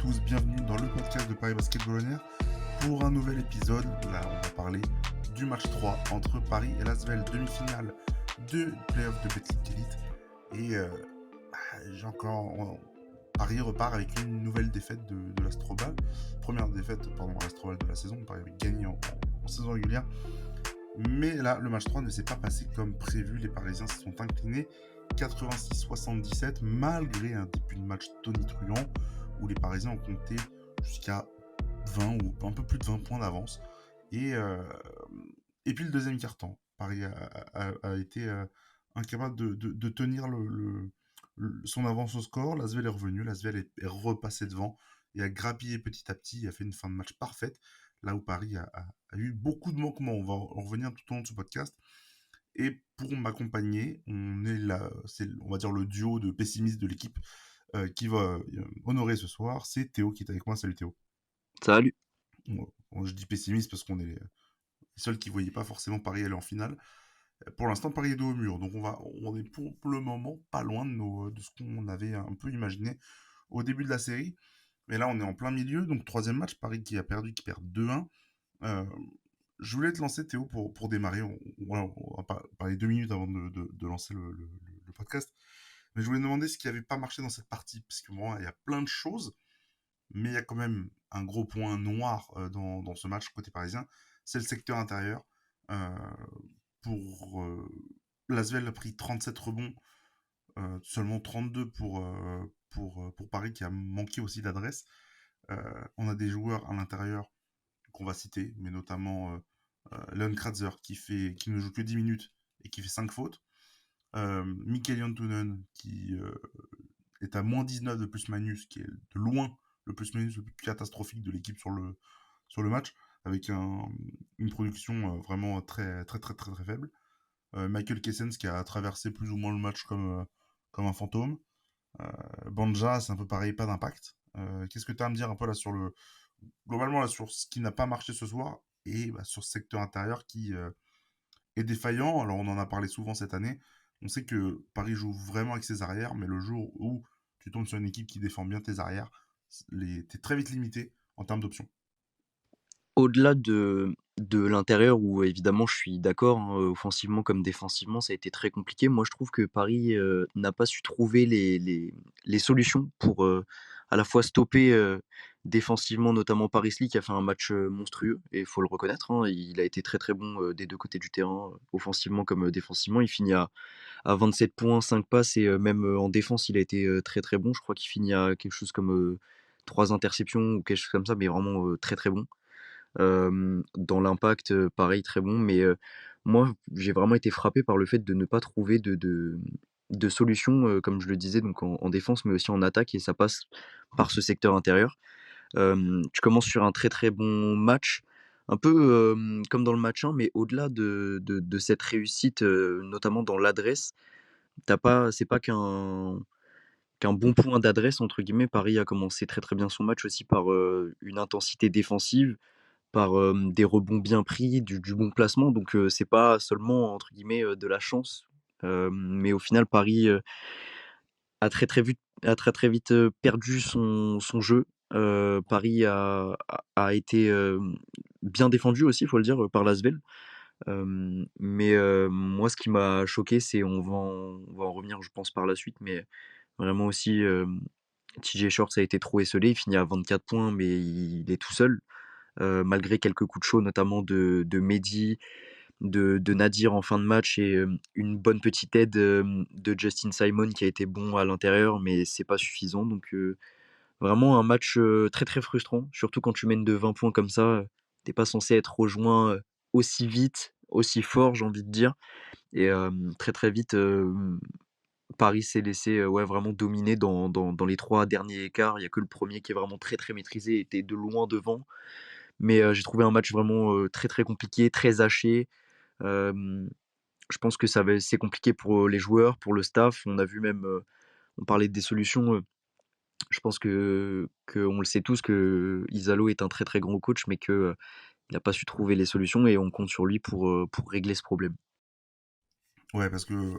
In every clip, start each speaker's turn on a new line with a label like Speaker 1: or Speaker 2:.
Speaker 1: tous, bienvenue dans le podcast de Paris Basketball pour un nouvel épisode. Là, on va parler du match 3 entre Paris et l'Asvel, demi-finale de playoff de Betclic Elite. Et Paris repart avec une nouvelle défaite de l'Astrobal. Première défaite à l'Astrobal de la saison. Paris avait gagné en saison régulière. Mais là, le match 3 ne s'est pas passé comme prévu. Les Parisiens se sont inclinés 86-77 malgré un début de match tonitruant où les Parisiens ont compté jusqu'à 20 ou un peu plus de 20 points d'avance. Et puis le deuxième quart-temps, Paris a été incapable de tenir son avance au score. L'Asvel est revenu, l'Asvel est repassé devant et a grappillé petit à petit et a fait une fin de match parfaite. Là où Paris a eu beaucoup de manquements. On va en revenir tout au long de ce podcast. Et pour m'accompagner, on est là, c'est on va dire le duo de pessimistes de l'équipe qui va honorer ce soir. C'est Théo qui est avec moi. Salut Théo.
Speaker 2: Salut.
Speaker 1: Je dis pessimiste parce qu'on est les seuls qui ne voyaient pas forcément Paris aller en finale. Pour l'instant, Paris est dos au mur. Donc on est pour le moment pas loin de ce qu'on avait un peu imaginé au début de la série. Mais là, on est en plein milieu. Donc troisième match, Paris qui perd 2-1. Je voulais te lancer Théo pour démarrer. On va parler 2 minutes avant de lancer le podcast. Mais je voulais te demander ce qui n'avait pas marché dans cette partie. Parce que bon, il y a plein de choses. Mais il y a quand même un gros point noir dans ce match côté parisien. C'est le secteur intérieur. L'Asvel a pris 37 rebonds. Seulement 32 pour Paris qui a manqué aussi d'adresse. On a des joueurs à l'intérieur qu'on va citer, mais notamment Leon Kratzer qui ne joue que 10 minutes et qui fait 5 fautes. Mikael Jantunen qui est à moins 19 de plus-minus, qui est de loin le plus-minus le plus catastrophique de l'équipe sur le match, avec une production vraiment très, très, très, très, très faible. Michael Kessens qui a traversé plus ou moins le match comme un fantôme. Banja, c'est un peu pareil, pas d'impact. Qu'est-ce que tu as à me dire un peu là globalement là, sur ce qui n'a pas marché ce soir et sur ce secteur intérieur qui est défaillant? Alors on en a parlé souvent cette année. On sait que Paris joue vraiment avec ses arrières, mais le jour où tu tombes sur une équipe qui défend bien tes arrières, t'es très vite limité en termes d'options.
Speaker 2: Au-delà de l'intérieur où évidemment je suis d'accord, hein, offensivement comme défensivement, ça a été très compliqué. Moi, je trouve que Paris, n'a pas su trouver les solutions pour, à la fois stopper, défensivement, notamment Paris Lee qui a fait un match, monstrueux et il faut le reconnaître, hein. Il a été très, très bon, des 2 côtés du terrain, offensivement comme, défensivement. Il finit à 27 points, 5 passes et même, en défense, il a été, très, très bon. Je crois qu'il finit à quelque chose comme, 3 interceptions ou quelque chose comme ça, mais vraiment, très, très bon. Dans l'impact, pareil, très bon. Mais moi, j'ai vraiment été frappé par le fait de ne pas trouver de solution, comme je le disais, donc en défense, mais aussi en attaque, et ça passe par ce secteur intérieur. Tu commences sur un très très bon match, un peu comme dans le match 1, mais au-delà de cette réussite, notamment dans l'adresse, c'est pas qu'un bon point d'adresse, entre guillemets. Paris a commencé très très bien son match aussi par une intensité défensive, par des rebonds bien pris, du bon placement. Donc c'est pas seulement entre guillemets, de la chance, mais au final Paris, a très, très vite, perdu son jeu. Paris a été, bien défendu aussi, il faut le dire, par l'Asvel. Mais moi ce qui m'a choqué, c'est on va en revenir je pense par la suite, mais vraiment aussi, TJ Shorts a été trop esseulé. Il finit à 24 points, mais il est tout seul. Malgré quelques coups de chaud, notamment de Mehdi, de Nadir en fin de match, et une bonne petite aide de Justin Simon qui a été bon à l'intérieur, mais c'est pas suffisant. Donc vraiment un match très très frustrant, surtout quand tu mènes de 20 points comme ça. T'es pas censé être rejoint aussi vite, aussi fort, j'ai envie de dire. Et très très vite, Paris s'est laissé ouais, vraiment dominer dans les 3 derniers quarts. Il y a que le premier qui est vraiment très très maîtrisé, était de loin devant. Mais j'ai trouvé un match vraiment très très compliqué, très haché. Euh, je pense que c'est compliqué pour les joueurs, pour le staff. On a vu même, on parlait des solutions. Je pense que on le sait tous que Isalo est un très très grand coach, mais que il n'a pas su trouver les solutions, et on compte sur lui pour régler ce problème.
Speaker 1: Ouais, parce que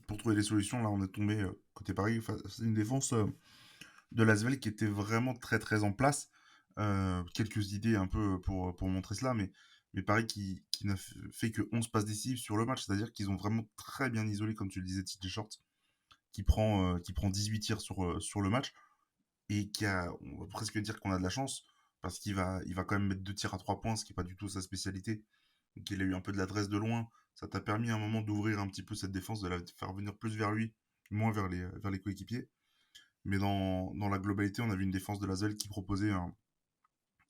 Speaker 1: pour trouver des solutions, là on est tombé côté Paris, c'est une défense de l'Asvel qui était vraiment très, très en place. Quelques idées un peu pour montrer cela, mais Paris qui n'a fait que 11 passes décisives sur le match, c'est-à-dire qu'ils ont vraiment très bien isolé, comme tu le disais, TJ Short, qui prend 18 tirs sur le match, et on va presque dire qu'on a de la chance, parce il va quand même mettre 2 tirs à 3 points, ce qui n'est pas du tout sa spécialité. Donc il a eu un peu de l'adresse de loin. Ça t'a permis à un moment d'ouvrir un petit peu cette défense, de la faire venir plus vers lui, moins vers les coéquipiers. Mais dans la globalité, on a vu une défense de Lasvel qui proposait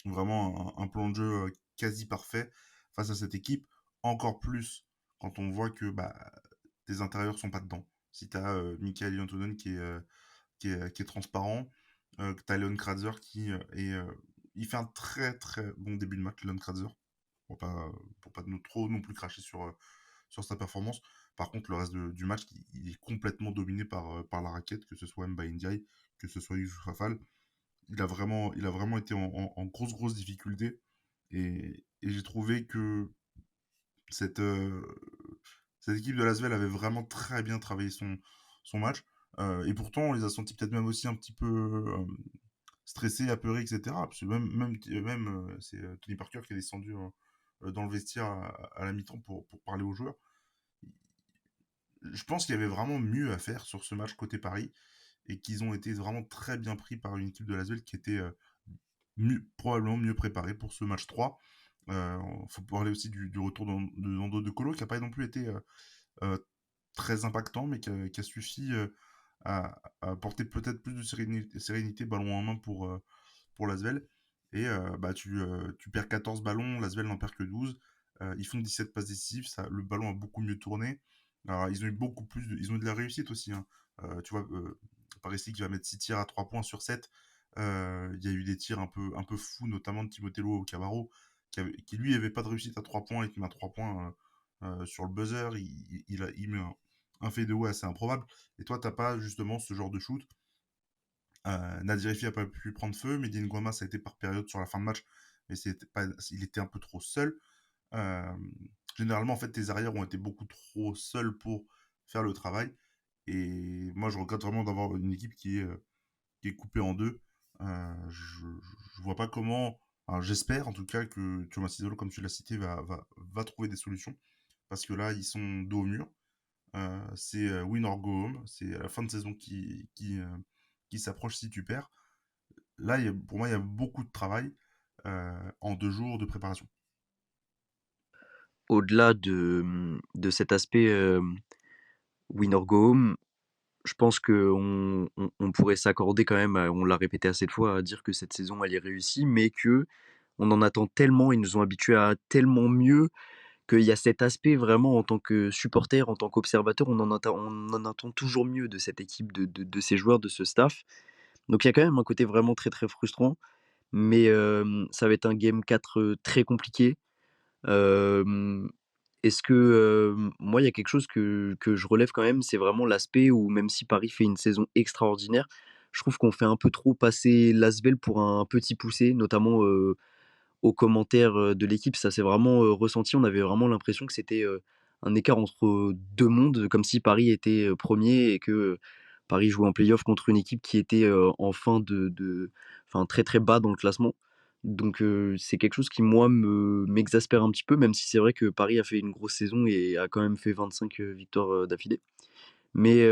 Speaker 1: vraiment un plan de jeu quasi parfait face à cette équipe. Encore plus quand on voit que tes intérieurs sont pas dedans. Si tu as Michael Antonen qui est transparent, que tu as Leon Kratzer il fait un très très bon début de match, Leon Kratzer, pour pas trop non plus cracher sur sa performance. Par contre, le reste du match, il est complètement dominé par la raquette, que ce soit Mba Ndiaye, que ce soit Youssouf Afal. Il a vraiment été en grosse, grosse difficulté. Et j'ai trouvé que cette, euh, cette équipe de Lasvel avait vraiment très bien travaillé son match. Et pourtant, on les a sentis peut-être même aussi un petit peu stressés, apeurés, etc. Parce que c'est Tony Parker qui est descendu dans le vestiaire à la mi-temps pour parler aux joueurs. Je pense qu'il y avait vraiment mieux à faire sur ce match côté Paris, et qu'ils ont été vraiment très bien pris par une équipe de Lasvel qui était probablement mieux préparée pour ce match 3. Faut parler aussi du retour de Nando De Colo, qui n'a pas non plus été euh, très impactant, mais qui a suffi à apporter peut-être plus de sérénité ballon en main pour Lasvel. Et tu perds 14 ballons, Lasvel n'en perd que 12. Ils font 17 passes décisives, le ballon a beaucoup mieux tourné. Alors, ils ont eu de la réussite aussi, hein. Tu vois, Paris qui va mettre 6 tirs à 3 points sur 7. Il y a eu des tirs un peu fous, notamment de Timothée Loa au Cabarro, qui lui avait pas de réussite à 3 points et qui met à 3 points sur le buzzer. Il met un fait de haut assez improbable. Et toi, t'as pas justement ce genre de shoot. Nadirifi a pas pu prendre feu, Mehdi Nguama, ça a été par période sur la fin de match, mais il était un peu trop seul. Euh, Généralement, en fait, tes arrières ont été beaucoup trop seuls pour faire le travail. Et moi, je regrette vraiment d'avoir une équipe qui est coupée en deux. Je vois pas comment. Enfin, j'espère en tout cas que Thomas Isolo, comme tu l'as cité, va trouver des solutions. Parce que là, ils sont dos au mur. C'est win or go home. C'est à la fin de saison qui s'approche si tu perds. Là, pour moi, il y a beaucoup de travail en 2 jours de préparation.
Speaker 2: Au-delà de cet aspect win or go home, je pense qu'on pourrait s'accorder quand même, on l'a répété assez de fois, à dire que cette saison elle est réussie, mais que on en attend tellement, ils nous ont habitués à tellement mieux, qu'il y a cet aspect vraiment en tant que supporter, en tant qu'observateur, on en attend toujours mieux de cette équipe, de ces joueurs, de ce staff. Donc il y a quand même un côté vraiment très très frustrant, mais ça va être un game 4 très compliqué. Euh, Est-ce que moi, il y a quelque chose que je relève quand même, c'est vraiment l'aspect où même si Paris fait une saison extraordinaire, je trouve qu'on fait un peu trop passer l'Asvel pour un petit poussé, notamment aux commentaires de l'équipe. Ça s'est vraiment ressenti. On avait vraiment l'impression que c'était un écart entre deux mondes, comme si Paris était premier et que Paris jouait en playoff contre une équipe qui était en fin enfin très très bas dans le classement. Donc c'est quelque chose qui moi m'exaspère un petit peu, même si c'est vrai que Paris a fait une grosse saison et a quand même fait 25 victoires d'affilée. Mais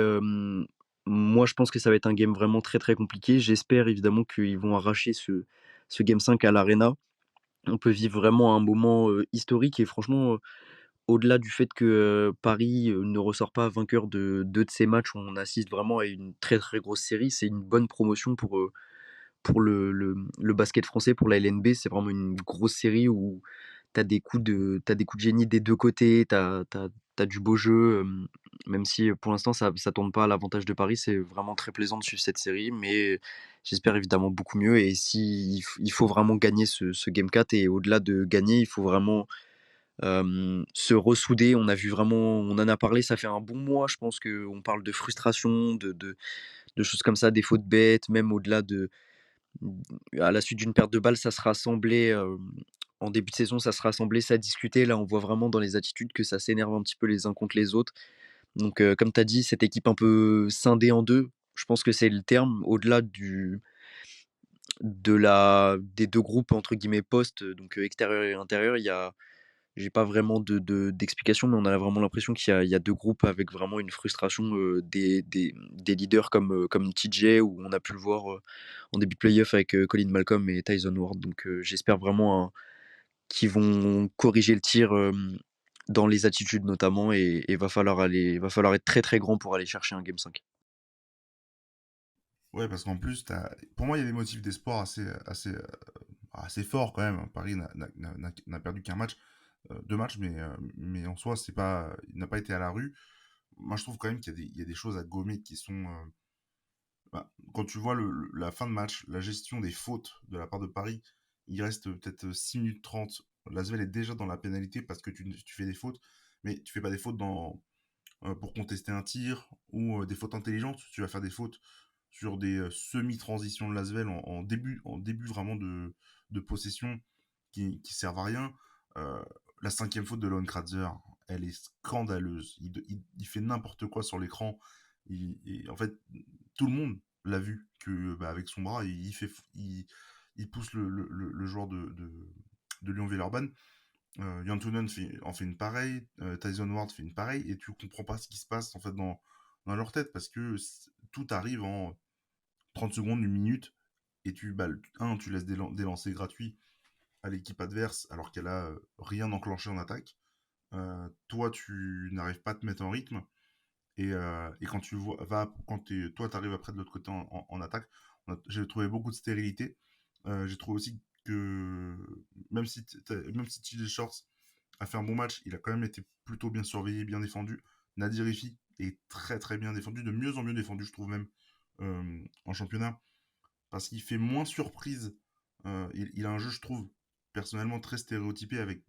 Speaker 2: moi je pense que ça va être un game vraiment très très compliqué. J'espère évidemment qu'ils vont arracher ce game 5 à l'Arena. On peut vivre vraiment un moment historique et franchement, au-delà du fait que Paris ne ressort pas vainqueur de deux de ces matchs où on assiste vraiment à une très très grosse série, c'est une bonne promotion pour le basket français, pour la LNB. C'est vraiment une grosse série où t'as des coups de génie des deux côtés, t'as du beau jeu, même si pour l'instant ça tourne pas à l'avantage de Paris. C'est vraiment très plaisant de suivre cette série, mais j'espère évidemment beaucoup mieux. Et si il faut vraiment gagner ce Game 4, et au-delà de gagner, il faut vraiment se ressouder. On a vu vraiment, on en a parlé, ça fait un bon mois, je pense qu'on parle de frustration, de choses comme ça, des fautes bêtes, même au-delà à la suite d'une perte de balle, ça se rassemblait en début de saison, ça se rassemblait, ça discutait. Là, on voit vraiment dans les attitudes que ça s'énerve un petit peu les uns contre les autres. Donc, comme tu as dit, cette équipe un peu scindée en deux, Je pense que c'est le terme. Au-delà des 2 groupes entre guillemets «postes», donc extérieur et intérieur, j'ai pas vraiment d'explication, mais on a vraiment l'impression qu'il y a 2 groupes avec vraiment une frustration, des leaders comme TJ, où on a pu le voir, en début de play-off avec, Collin Malcolm et Tyson Ward. Donc j'espère vraiment qu'ils vont corriger le tir, dans les attitudes notamment, et va falloir être très, très grand pour aller chercher un game 5.
Speaker 1: Ouais, parce qu'en plus, pour moi, il y a des motifs d'espoir assez forts quand même. Paris n'a perdu qu'un match, deux matchs, mais en soi, il n'a pas été à la rue. Moi, je trouve quand même qu'il y a des choses à gommer qui sont. Quand tu vois la fin de match, la gestion des fautes de la part de Paris, il reste peut-être 6 minutes 30. L'Asvel est déjà dans la pénalité parce que tu fais des fautes, mais tu fais pas des fautes pour contester un tir ou des fautes intelligentes. Tu vas faire des fautes sur des semi-transitions de Lasvel en début vraiment de possession qui servent à rien. Euh, la cinquième faute de Leon Kratzer, elle est scandaleuse. Il fait n'importe quoi sur l'écran. Et en fait, tout le monde l'a vu que avec son bras, il pousse le joueur de Lyon-Villeurbanne. Jan Tunen en fait une pareille, Tyson Ward fait une pareille, et tu comprends pas ce qui se passe en fait dans leur tête parce que tout arrive en 30 secondes, une minute, et tu laisses des lancers gratuits à l'équipe adverse alors qu'elle a rien enclenché en attaque. Toi, tu n'arrives pas à te mettre en rythme, et quand tu vois, toi, tu arrives après de l'autre côté en attaque. J'ai trouvé beaucoup de stérilité. J'ai trouvé aussi que même si TJ Shorts a fait un bon match, il a quand même été plutôt bien surveillé, bien défendu. Nadir Ifi est très très bien défendu, de mieux en mieux défendu, je trouve même, en championnat, parce qu'il fait moins surprise. Il a un jeu, je trouve, personnellement très stéréotypé avec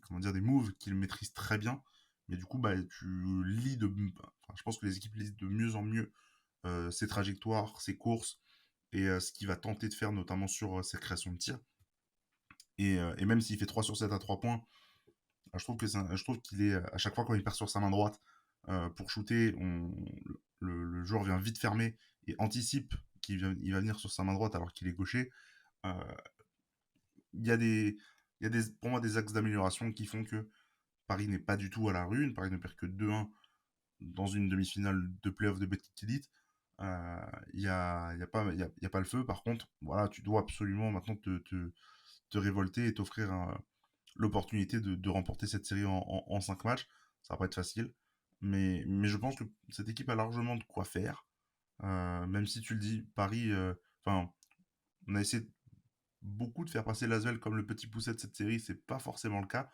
Speaker 1: comment dire, des moves qu'il maîtrise très bien. Mais du coup, je pense que les équipes lisent de mieux en mieux ses trajectoires, ses courses, et ce qu'il va tenter de faire, notamment sur ses créations de tir. Et même s'il fait 3 sur 7 à 3 points, je trouve qu'il est, à chaque fois quand il perd sur sa main droite pour shooter, le joueur vient vite fermer et anticipe il va venir sur sa main droite alors qu'il est gaucher. Euh, il y a pour moi des axes d'amélioration qui font que Paris n'est pas du tout à la rue. Paris ne perd que 2-1 dans une demi-finale de playoff de Betclic Elite. Il y a pas le feu. Par contre, voilà, tu dois absolument maintenant te révolter et t'offrir l'opportunité de remporter cette série en 5 matchs. Ça va pas être facile. Mais je pense que cette équipe a largement de quoi faire. Même si tu le dis, Paris, enfin, on a essayé beaucoup de faire passer Lasvel comme le petit pousset de cette série, c'est pas forcément le cas.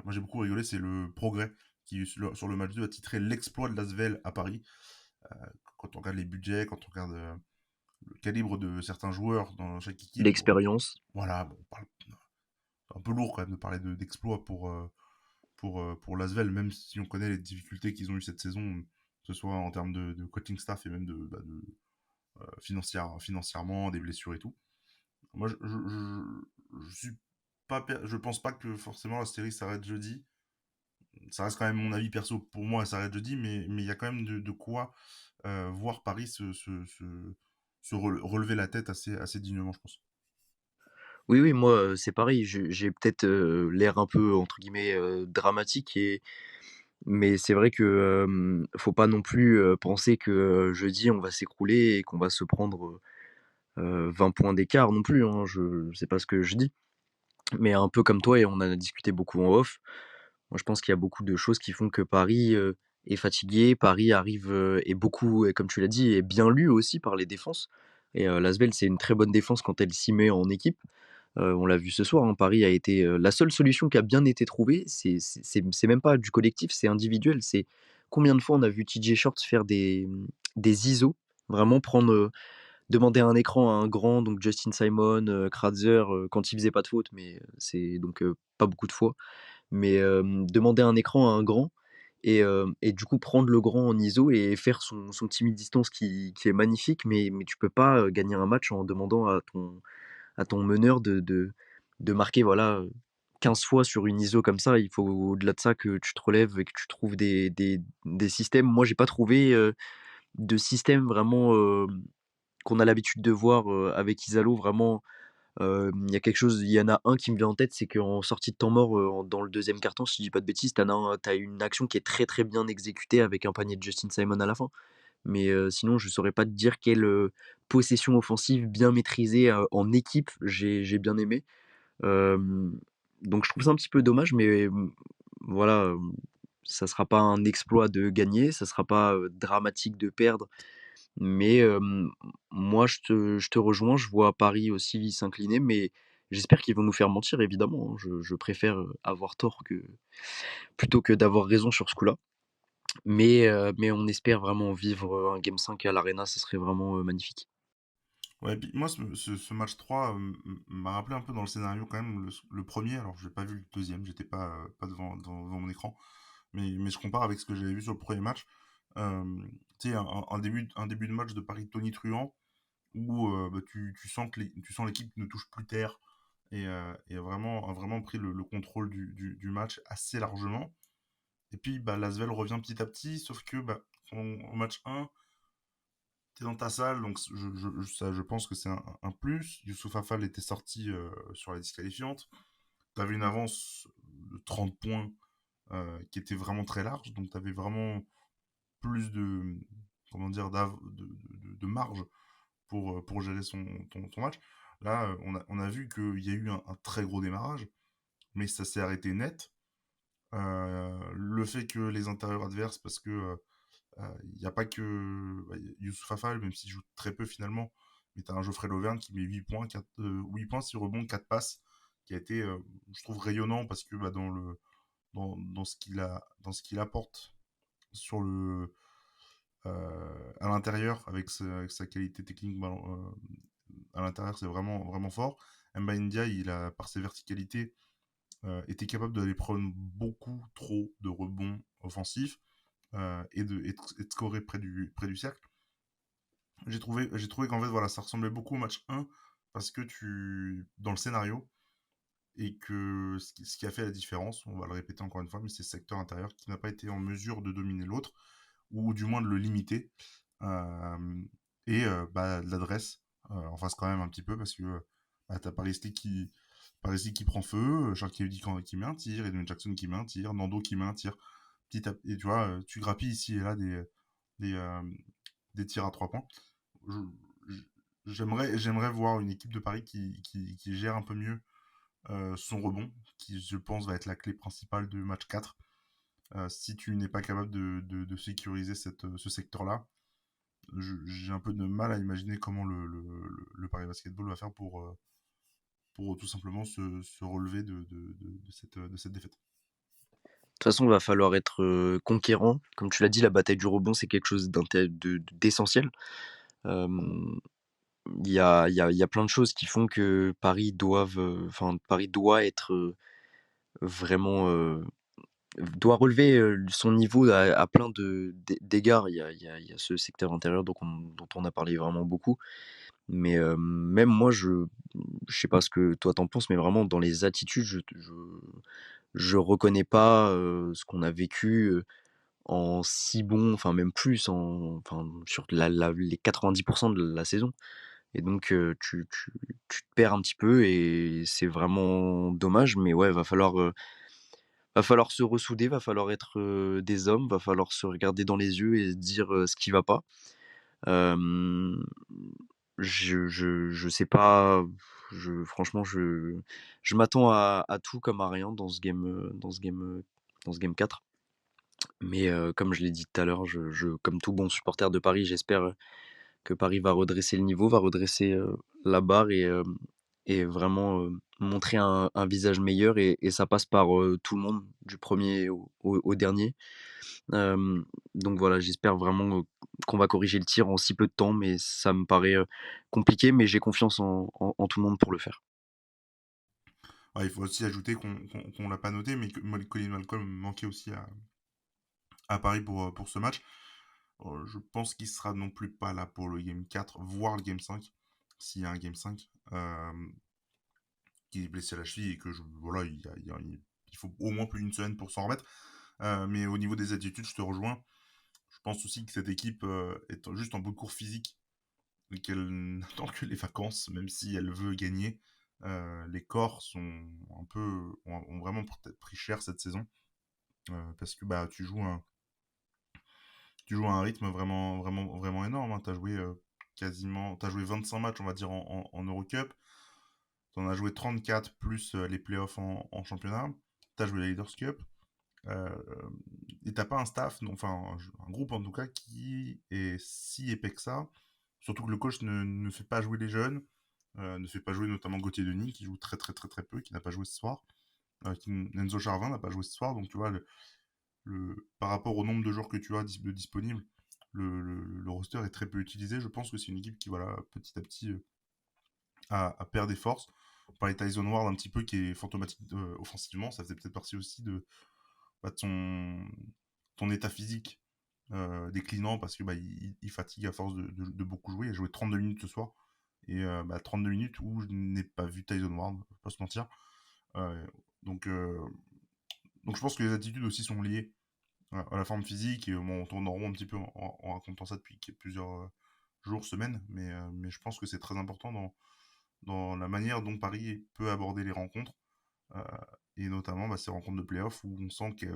Speaker 1: Moi j'ai beaucoup rigolé, c'est le Progrès qui sur le match 2 a titré l'exploit de Lasvel à Paris. Euh, Quand on regarde les budgets, quand on regarde le calibre de certains joueurs dans chaque équipe, bon,
Speaker 2: L'expérience.
Speaker 1: voilà, bon, c'est un peu lourd quand même de parler d'exploit pour Lasvel, même si on connaît les difficultés qu'ils ont eu cette saison, que ce soit en termes de coaching staff et même financièrement, des blessures et tout. Moi, je suis pas, je pense pas que forcément la série s'arrête jeudi. Ça reste quand même mon avis perso. Pour moi, elle s'arrête jeudi, mais il y a quand même de quoi voir Paris relever la tête assez dignement, je pense.
Speaker 2: Oui, oui, moi, c'est pareil. J'ai peut-être, l'air un peu entre guillemets, «dramatique», mais c'est vrai que, faut pas non plus, penser que, jeudi on va s'écrouler et qu'on va se prendre, 20 points d'écart non plus, hein. C'est pas ce que je dis. Mais un peu comme toi, et on en a discuté beaucoup en off, moi je pense qu'il y a beaucoup de choses qui font que Paris, est fatigué. Paris arrive, est beaucoup, et comme tu l'as dit, est bien lu aussi par les défenses, et l'Asvel, c'est une très bonne défense quand elle s'y met en équipe. On l'a vu ce soir, hein, Paris a été, la seule solution qui a bien été trouvée, c'est même pas du collectif, c'est individuel. C'est combien de fois on a vu TJ Shorts faire des ISO, vraiment demander un écran à un grand, donc Justin Simon, Kratzer, quand il faisait pas de faute, mais c'est donc pas beaucoup de fois. Mais demander un écran à un grand, et du coup prendre le grand en ISO et faire son petit mi-distance qui est magnifique, mais tu peux pas, gagner un match en demandant à ton meneur de marquer, voilà, 15 fois sur une ISO comme ça, il faut au-delà de ça que tu te relèves et que tu trouves des systèmes. Moi, j'ai pas trouvé, de système vraiment, qu'on a l'habitude de voir, avec Isallo vraiment. Il y en a un qui me vient en tête, c'est qu'en sortie de temps mort, dans le deuxième carton, si je dis pas de bêtises, tu une action qui est très, très bien exécutée avec un panier de Justin Simon à la fin. Mais sinon, je saurais pas te dire quelle, possession offensive bien maîtrisée, en équipe j'ai bien aimé. Hem, donc je trouve ça un petit peu dommage, mais voilà, ça sera pas un exploit de gagner, ça sera pas, dramatique de perdre. Mais moi, je te rejoins, je vois Paris aussi s'incliner, mais j'espère qu'ils vont nous faire mentir évidemment, hein. Je préfère, avoir tort plutôt que d'avoir raison sur ce coup-là. Mais on espère vraiment vivre, un game 5 à l'Arena, ce serait vraiment, magnifique.
Speaker 1: Ouais, puis moi, ce match 3 m'a rappelé un peu dans le scénario quand même le premier. Alors, j'ai pas vu le deuxième, j'étais pas devant mon écran. Mais je compare avec ce que j'avais vu sur le premier match. Tu sais, un début de match de Paris tonitruant où bah, tu sens que tu sens l'équipe ne touche plus terre et a vraiment pris le contrôle du match assez largement. Et puis, bah, l'Asvel revient petit à petit, sauf que bah, au match 1, t'es dans ta salle, donc je pense que c'est un plus. Youssouf Afal était sorti sur la disqualifiante. T'avais une avance de 30 points qui était vraiment très large, donc t'avais vraiment plus de, comment dire, de marge pour gérer ton match. Là, on a vu qu'il y a eu un très gros démarrage, mais ça s'est arrêté net. Le fait que les intérieurs adverses, parce que il n'y a pas que bah, Youssouf Afal, même s'il joue très peu finalement, mais tu as un Geoffrey Lauvergne qui met 8 points, 8 points, 6 rebonds, 4 passes, qui a été, je trouve, rayonnant parce que bah, dans ce qu'il apporte sur à l'intérieur, avec sa qualité technique à l'intérieur, c'est vraiment, vraiment fort. Mba India, par ses verticalités, était capable d'aller prendre beaucoup trop de rebonds offensifs et de scorer près du cercle. J'ai trouvé qu'en fait, voilà, ça ressemblait beaucoup au match 1 parce que dans le scénario, et que ce qui a fait la différence, on va le répéter encore une fois, mais c'est le secteur intérieur qui n'a pas été en mesure de dominer l'autre, ou du moins de le limiter. Euh, et l'adresse en face quand même un petit peu, parce que bah, t'as Paris qui prend feu, Sharky qui met un tir, Edwin Jackson qui met un tir, Nando qui met un tir. Et tu vois, tu grappilles ici et là des, euh, des tirs à 3 points. Je- j'aimerais voir une équipe de Paris qui gère un peu mieux son rebond, qui je pense va être la clé principale du match 4. Si tu n'es pas capable de sécuriser ce secteur-là, j'ai un peu de mal à imaginer comment le Paris Basketball va faire pour tout simplement se relever de cette défaite.
Speaker 2: De toute façon, il va falloir être, conquérant. Comme tu l'as dit, la bataille du rebond, c'est quelque chose d'essentiel. Hem, il y a plein de choses qui font que Paris doit être, vraiment, doit relever, son niveau à plein d'égards. Il y a ce secteur intérieur dont on a parlé vraiment beaucoup. Mais, même moi, je sais pas ce que toi t'en penses, mais vraiment dans les attitudes, je reconnais pas, ce qu'on a vécu, en si bon, enfin même plus, sur les 90 de la saison. Et donc, tu te perds un petit peu et c'est vraiment dommage. Mais ouais, va falloir se ressouder, va falloir être, des hommes, va falloir se regarder dans les yeux et se dire, ce qui va pas. Hem, je sais pas, franchement, je m'attends à tout comme à rien dans ce game 4. Mais, comme je l'ai dit tout à l'heure, comme tout bon supporter de Paris, j'espère que Paris va redresser le niveau, va redresser, la barre et vraiment, montrer un visage meilleur et ça passe par, tout le monde, du premier au dernier. Donc voilà, j'espère vraiment, qu'on va corriger le tir en si peu de temps, mais ça me paraît, compliqué, mais j'ai confiance en tout le monde pour le faire.
Speaker 1: Ouais, il faut aussi ajouter qu'on l'a pas noté, mais que Colin Malcolm manquait aussi à Paris pour ce match. Je pense qu'il sera non plus pas là pour le Game 4, voire le Game 5, s'il y a un Game 5. qui est blessé à la cheville et que voilà, il faut au moins plus d'une semaine pour s'en remettre. Mais au niveau des attitudes, je te rejoins. Je pense aussi que cette équipe est juste en bout de course physique et qu'elle n'attend que les vacances, même si elle veut gagner. Les corps sont ont vraiment peut-être pris cher cette saison parce que bah tu joues à un rythme vraiment énorme. Hein. T'as joué 25 matchs, on va dire en Eurocup. T'en as joué 34 plus les playoffs en championnat. T'as joué la Leaders Cup. Euh, et t'as pas un staff, non, enfin un groupe en tout cas, qui est si épais que ça. Surtout que le coach ne fait pas jouer les jeunes, ne fait pas jouer notamment Gauthier Denis, qui joue très peu, qui n'a pas joué ce soir. Enzo Charvin n'a pas joué ce soir, donc tu vois, par rapport au nombre de joueurs que tu as de disponibles, le roster est très peu utilisé. Je pense que c'est une équipe qui, voilà, petit à petit, à perdre des forces. On parlait de Tyson Ward un petit peu, qui est fantomatique offensivement, ça faisait peut-être partie aussi de ton état physique déclinant parce que il fatigue à force de beaucoup jouer. Il a joué 32 minutes ce soir. Et 32 minutes où je n'ai pas vu Tyson Ward, faut pas se mentir. Euh, donc, euh, donc je pense que les attitudes aussi sont liées à la forme physique. Et bon, on tourne en rond un petit peu en racontant ça depuis plusieurs jours, semaines. Mais je pense que c'est très important dans la manière dont Paris peut aborder les rencontres. Euh, et notamment ces rencontres de playoff où on sent qu'il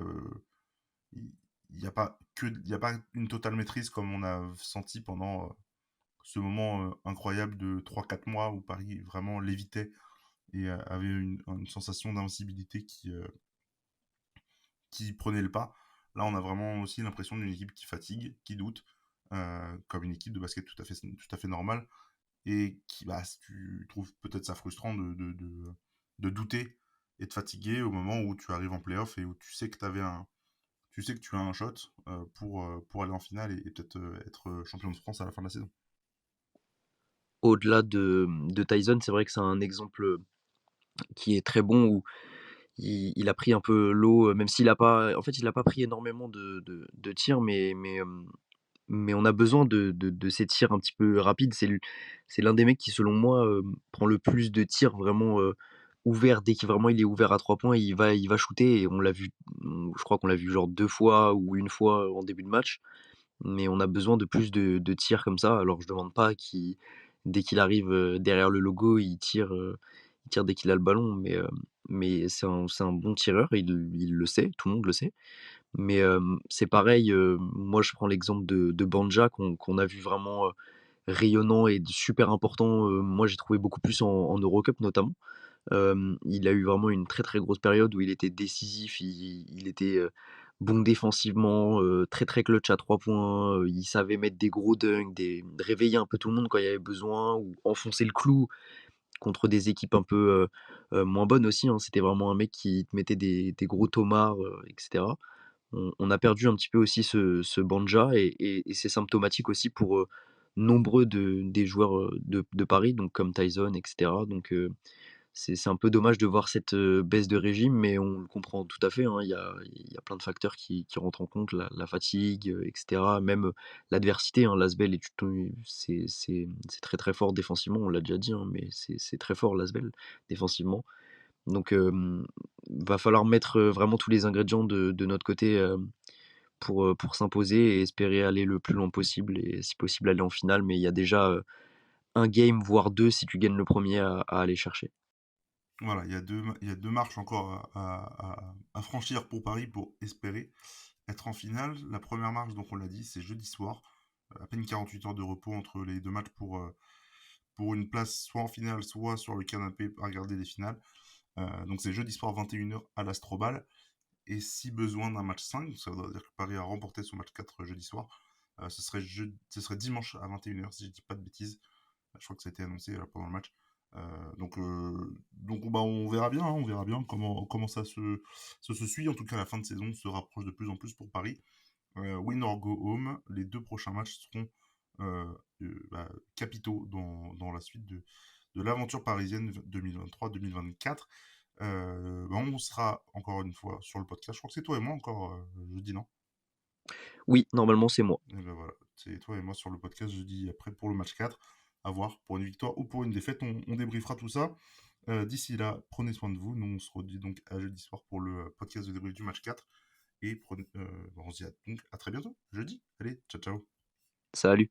Speaker 1: n'y a pas il y a pas une totale maîtrise comme on a senti pendant ce moment incroyable de 3 4 mois où Paris vraiment lévitait et avait une sensation d'invincibilité qui prenait le pas. Là, on a vraiment aussi l'impression d'une équipe qui fatigue, qui doute, comme une équipe de basket tout à fait normale, et qui, tu trouves peut-être ça frustrant de douter et de fatiguer au moment où tu arrives en playoff et où tu sais que tu as un shot pour aller en finale et peut-être être champion de France à la fin de la saison.
Speaker 2: Au-delà de Tyson, c'est vrai que c'est un exemple qui est très bon où il a pris un peu l'eau, même s'il a pas, en fait, il a pas pris énormément de tirs, mais on a besoin de ces tirs un petit peu rapides. C'est l'un des mecs qui, selon moi, prend le plus de tirs vraiment ouverts. Dès qu'il vraiment il est ouvert à 3 points, il va shooter. Et on l'a vu, je crois qu'on l'a vu genre 2 fois ou une fois en début de match. Mais on a besoin de plus de tirs comme ça. Alors je demande pas qu'il, dès qu'il arrive derrière le logo, il tire dès qu'il a le ballon. Mais c'est un bon tireur. Il le sait, tout le monde le sait. Mais c'est pareil, moi je prends l'exemple de Banja qu'on a vu vraiment rayonnant et super important. Moi j'ai trouvé beaucoup plus en Eurocup notamment. Il a eu vraiment une très très grosse période où il était décisif, il était bon défensivement, très très clutch à 3 points. Il savait mettre des gros dunks, réveiller un peu tout le monde quand il y avait besoin, ou enfoncer le clou contre des équipes un peu moins bonnes aussi. Hein. C'était vraiment un mec qui te mettait des gros tomards, etc. On a perdu un petit peu aussi ce Banja et c'est symptomatique aussi pour nombreux des joueurs de Paris, donc comme Tyson, etc. Donc c'est un peu dommage de voir cette baisse de régime, mais on le comprend tout à fait. Hein. Il y a plein de facteurs qui rentrent en compte, la fatigue, etc. Même l'adversité. Hein. L'Asvel, c'est très très fort défensivement, on l'a déjà dit, hein, mais c'est très fort l'Asvel défensivement. Donc, va falloir mettre vraiment tous les ingrédients de notre côté pour s'imposer et espérer aller le plus loin possible et si possible aller en finale. Mais il y a déjà un game, voire deux, si tu gagnes le premier à aller chercher.
Speaker 1: Voilà, il y a deux marches encore à franchir pour Paris pour espérer être en finale. La première marche, donc on l'a dit, c'est jeudi soir. À peine 48 heures de repos entre les deux matchs pour une place soit en finale, soit sur le canapé à regarder les finales. Donc c'est jeudi soir 21 h à l'Astrobal. Et si besoin d'un match 5, ça veut dire que Paris a remporté son match 4 jeudi soir, ce serait dimanche à 21 h si je dis pas de bêtises. Je crois que ça a été annoncé là, pendant le match. Donc on verra bien, hein, on verra bien comment se suit. En tout cas, la fin de saison se rapproche de plus en plus pour Paris. Win or go home, les deux prochains matchs seront capitaux dans la suite de l'aventure parisienne 2023-2024. On sera encore une fois sur le podcast. Je crois que c'est toi et moi encore jeudi, non?
Speaker 2: Oui, normalement, c'est moi.
Speaker 1: Et ben voilà, c'est toi et moi sur le podcast jeudi après pour le match 4. À voir pour une victoire ou pour une défaite, on débriefera tout ça. D'ici là, prenez soin de vous. Nous, on se redit donc à jeudi soir pour le podcast de débrief du match 4. Et on se dit donc à très bientôt, jeudi. Allez, ciao, ciao.
Speaker 2: Salut.